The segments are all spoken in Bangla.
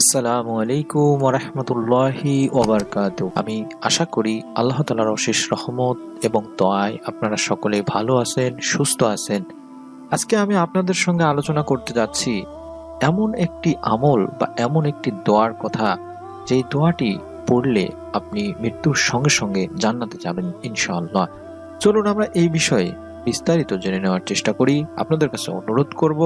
আসসালামু আলাইকুম ওয়া রাহমাতুল্লাহি ওয়া বারাকাতুহু। আমি আশা করি আল্লাহ তাআলার অশেষ রহমত এবং দয়ায় আপনারা সকলেই ভালো আছেন, সুস্থ আছেন। আজকে আমি আপনাদের সঙ্গে আলোচনা করতে যাচ্ছি এমন একটি আমল বা এমন একটি দোয়ার কথা, যেই দোয়াটি পড়লে আপনি মৃত্যুর সঙ্গে সঙ্গে জান্নাতে যাবেন ইনশাআল্লাহ। চলুন আমরা এই বিষয়ে বিস্তারিত জেনে নেওয়ার চেষ্টা করি। আপনাদের কাছে অনুরোধ করব,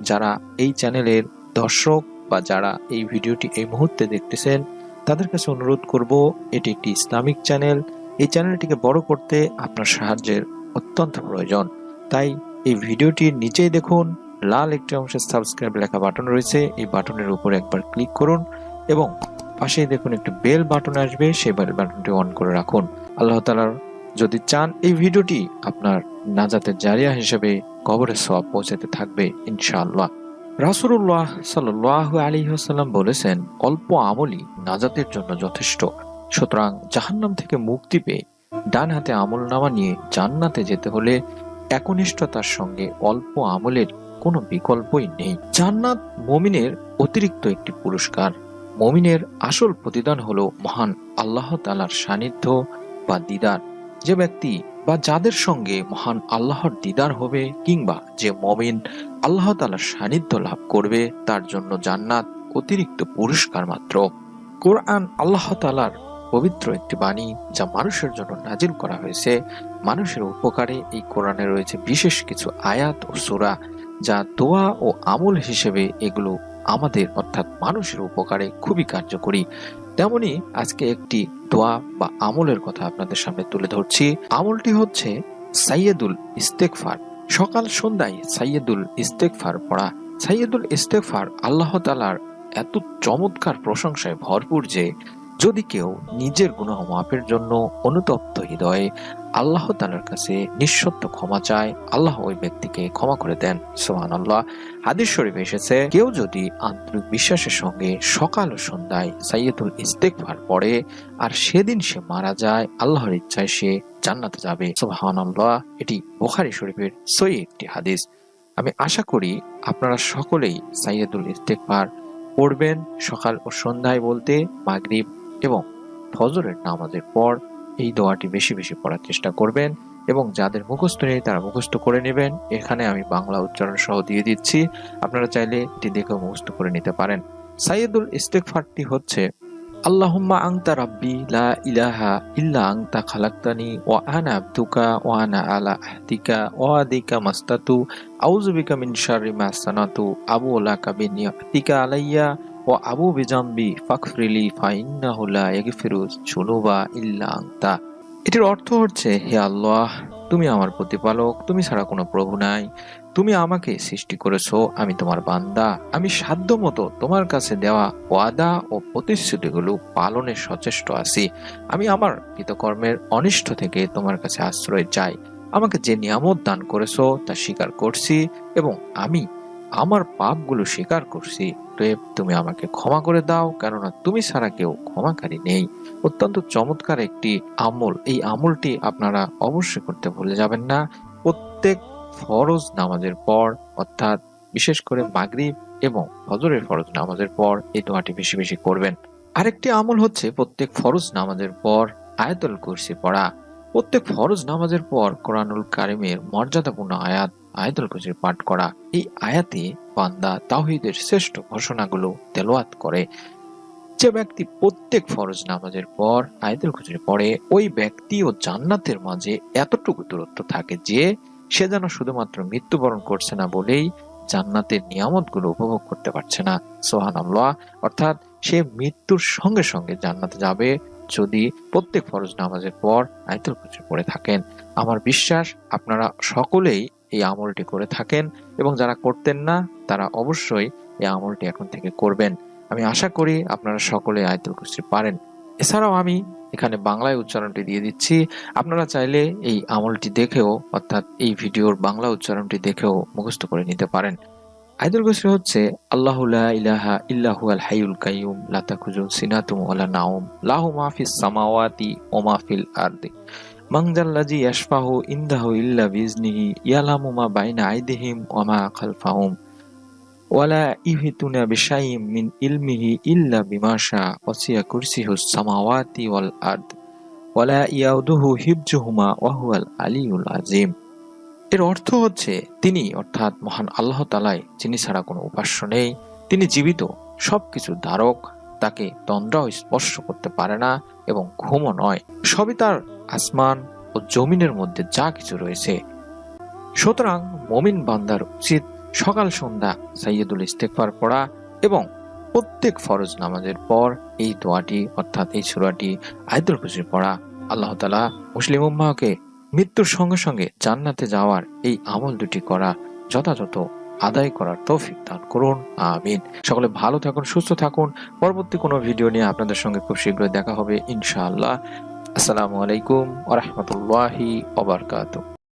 যারা এই চ্যানেলের দর্শক বা যারা এই ভিডিওটি এই মুহূর্তে দেখতেছেন, তাদের কাছে অনুরোধ করব, এটি একটি ইসলামিক চ্যানেল। এই চ্যানেলটিকে বড় করতে আপনার সাহায্যের অত্যন্ত প্রয়োজন। তাই এই ভিডিওটির নিচেই দেখুন লাল একটি অংশে সাবস্ক্রাইব লেখা বাটন রয়েছে, এই বাটনের উপর একবার ক্লিক করুন এবং পাশেই দেখুন একটি বেল বাটন আসবে, সেই বেল বাটনটি অন করে রাখুন। আল্লাহ তাআলার যদি চান এই ভিডিওটি আপনার নাজাতের জারিয়া হিসেবে কবরে সওয়াব পৌঁছাতে থাকবে ইনশাআল্লাহ। রাসূলুল্লাহ সাল্লাল্লাহু আলাইহি ওয়াসাল্লাম বলেছেন, অল্প আমলই নাজাতের জন্য যথেষ্ট। সুতরাং জাহান্নাম থেকে মুক্তি পেয়ে ডান হাতে আমলনামা নিয়ে জান্নাতে যেতে হলে একনিষ্ঠতার সঙ্গে অল্প আমলের কোনো বিকল্পই নেই। জান্নাত মুমিনের অতিরিক্ত একটি পুরস্কার। মুমিনের আসল প্রতিদান হলো মহান আল্লাহ তাআলার সান্নিধ্য বা দিদার। যে ব্যক্তি বা যাদের সঙ্গে মহান আল্লাহর দিদার হবে, কিংবা যে মুমিন আল্লাহ তাআলার সান্নিধ্য লাভ করবে, তার জন্য জান্নাত অতিরিক্ত পুরস্কার মাত্র। কোরআন আল্লাহ তাআলার পবিত্র একটি বাণী, যা মানুষের জন্য নাজিল করা হয়েছে। মানুষের উপকারে এই কোরআনে রয়েছে বিশেষ কিছু আয়াত ও সূরা, যা দোয়া ও আমল হিসেবে এগুলো আমাদের অর্থাৎ মানুষের উপকারে খুবই কার্যকরী। তেমনি আজকে একটি দোয়া বা আমলের কথা আপনাদের সামনে তুলে ধরছি। আমলটি হচ্ছে সাইয়্যিদুল ইস্তেগফার। সকাল সন্ধ্যায় সাইয়্যিদুল ইস্তেগফার পড়া। সাইয়্যিদুল ইস্তেগফার আল্লাহ তাআলার এত চমৎকার প্রশংসায় ভরপুর যে যদি কেউ নিজের গুনাহ মাফের জন্য অনুতপ্ত হৃদয়ে আল্লাহ তাআলার কাছে নিঃশর্ত ক্ষমা চায়, আল্লাহ ওই ব্যক্তিকে ক্ষমা করে দেন। সুবহানাল্লাহ। হাদিস শরীফে এসেছে, কেউ যদি আন্তরিক বিশ্বাসের সঙ্গে সকাল ও সন্ধ্যায় সাইয়্যিদুল ইস্তেগফার পড়ে আর সেদিন সে মারা যায়, আল্লাহর ইচ্ছায় সে জান্নাতে যাবে। সুবহানাল্লাহ। এটি বুখারী শরীফের সহিহ একটি হাদিস। আমি আশা করি আপনারা সকলেই সাইয়্যিদুল ইস্তেগফার পড়বেন। সকাল ও সন্ধ্যায় বলতে মাগরিব এবং ফজরের নামাজের পর এই দোয়াটি বেশি বেশি পড়ার চেষ্টা করবেন এবং যাদের মুখস্থ নেই তারা মুখস্থ করে নেবেন। এখানে আমি বাংলা উচ্চারণ সহ দিয়ে দিচ্ছি, আপনারা চাইলে এটি দেখে মুখস্থ করে নিতে পারেন। সাইয়্যিদুল ইস্তেগফারটি হচ্ছে, আল্লাহুম্মা আনতা রাব্বি লা ইলাহা ইল্লা আনতা খালাকতানি ওয়া আনা আবদুকা ওয়া আনা আলা আহদিকা ওয়া ওয়াদিকা মাস্তাতু আউযু বিকা মিন শাররি মা সানাতু আবু লাকা বিনিয়াতিকা আলাইয়া ওয়া আবু বিজামবি ফাগফিরলি ফাইন্নাহু লা ইয়াগফিরুয যুনুবা ইল্লা আনতা। এটির অর্থ হচ্ছে, হে আল্লাহ, তুমি আমার প্রতিপালক, তুমি ছাড়া কোনো প্রভু নাই। তুমি আমাকে সৃষ্টি করেছো, আমি তোমার বান্দা। আমি সাধ্যমতো তোমার কাছে দেওয়া ওয়াদা ও প্রতিশ্রুতিগুলো পালনের সচেষ্ট আছি। আমি আমার কৃতকর্মের অনিষ্ট থেকে তোমার কাছে আশ্রয় চাই। আমাকে যে নিয়ামত দান করেছো তা স্বীকার করছি এবং আমি আমার পাপগুলো স্বীকার করছি। তুমি আমাকে ক্ষমা করে দাও, কেননা তুমি ছাড়া কেউ ক্ষমাকারী নেই। অত্যন্ত চমৎকার একটি আমল। এই আমলটি আপনারা অবশ্যই করতে ভুলে যাবেন না। প্রত্যেক ফরজ নামাজের পর, অর্থাৎ বিশেষ করে মাগরিব এবং ফজরের ফরজ নামাজের পর এই দোয়াটি বেশি বেশি করবেন। আরেকটি আমল হচ্ছে প্রত্যেক ফরজ নামাজের পর আয়াতুল কুরসি পড়া। প্রত্যেক ফরজ নামাজের পর কোরআনুল কারিমের মর্যাদাপূর্ণ আয়াতুল কুরসি পাঠ করা। এই আয়াতে বান্দা তাওহীদের শ্রেষ্ঠ ঘোষণাগুলো তেলাওয়াত করে। যে ব্যক্তি প্রত্যেক ফরজ নামাজের পর আয়াতুল কুরসি পড়ে, ওই ব্যক্তি ও জান্নাতের মাঝে এতটুকু দূরত্ব থাকে যে সে যেন শুধুমাত্র মৃত্যুবরণ করছে না বলেই জান্নাতের নিয়ামতগুলো উপভোগ করতে পারছে না। সুবহানাল্লাহ। অর্থাৎ সে মৃত্যুর সঙ্গে সঙ্গে জান্নাতে যাবে যদি প্রত্যেক ফরজ নামাজের পর আয়াতুল কুরসি পড়ে থাকেন। আমার বিশ্বাস আপনারা সকলেই এই আমলটি করে থাকেন এবং যারা করতেন না তারা অবশ্যই এই আমলটি এখন থেকে করবেন। আমি আশা করি আপনারা সকলে আয়াতুল কুরসি পারেন। এছাড়াও আমি এখানে বাংলায় উচ্চারণটি দিয়ে দিচ্ছি, আপনারা চাইলে এই আমলটি দেখেও অর্থাৎ এই ভিডিওর বাংলা উচ্চারণটি দেখেও মুখস্থ করে নিতে পারেন। আয়াতুল কুরসি হচ্ছে, আল্লাহু লা ইলাহা ইল্লা হুয়াল হাইয়ুল কাইয়ুম লা তাখুযুহু সিনাতুন ওয়ালা নাওম লাহু মা ফিস সামাওয়াতি ওয়া মা ফিল আরদি মান যাল্লাযী ইয়াশফাউ ইনদাহু ইল্লা বিইজনিহি ইয়ালামু মা বাইনা আইদিহিম ওয়া মা খালফাহুম ওয়ালা ইহিতুনা বিশাইইম মিন ইলমিহি ইল্লা বিমা শা ওয়াসিয়া কুরসিয়ুস সামাওয়াতি ওয়াল আরদ ওয়ালা ইয়াউদুহু হিফজুহুমা ওয়া হুয়াল আলিয়ুল আযীম। এর অর্থ হচ্ছে তিনি অর্থাৎ মহান আল্লাহ তাআলাই, যিনি ছাড়া কোনো উপাস্য নেই, তিনি জীবিত, সবকিছু ধারক, তাকে তন্দ্রাও স্পর্শ করতে পারে না এবং ঘুমও নয়, সবই তার আসমান ও জমিনের মধ্যে যা কিছু রয়েছে। সুতরাং মুমিন বান্দার উচিত সকাল সন্ধ্যা সাইয়্যিদুল ইস্তিগফার পড়া এবং প্রত্যেক ফরজ নামাজের পর এই দোয়াটি অর্থাৎ এই সূরাটি আয়াতুল কুরসি পড়া। আল্লাহ তাআলা মুসলিম উম্মাহকে মৃত্যুর সঙ্গে সঙ্গে জান্নাতে যাওয়ার এই আমল দুটি করা যথাযথ আদায় করার তৌফিক দান করুন, আমিন। সকলে ভালো থাকুন, সুস্থ থাকুন। পরবর্তী কোনো ভিডিও নিয়ে আপনাদের সঙ্গে খুব শীঘ্রই দেখা হবে ইনশাআল্লাহ। আসসালামু আলাইকুম ওয়া রাহমাতুল্লাহি ওয়া বারাকাতুহু।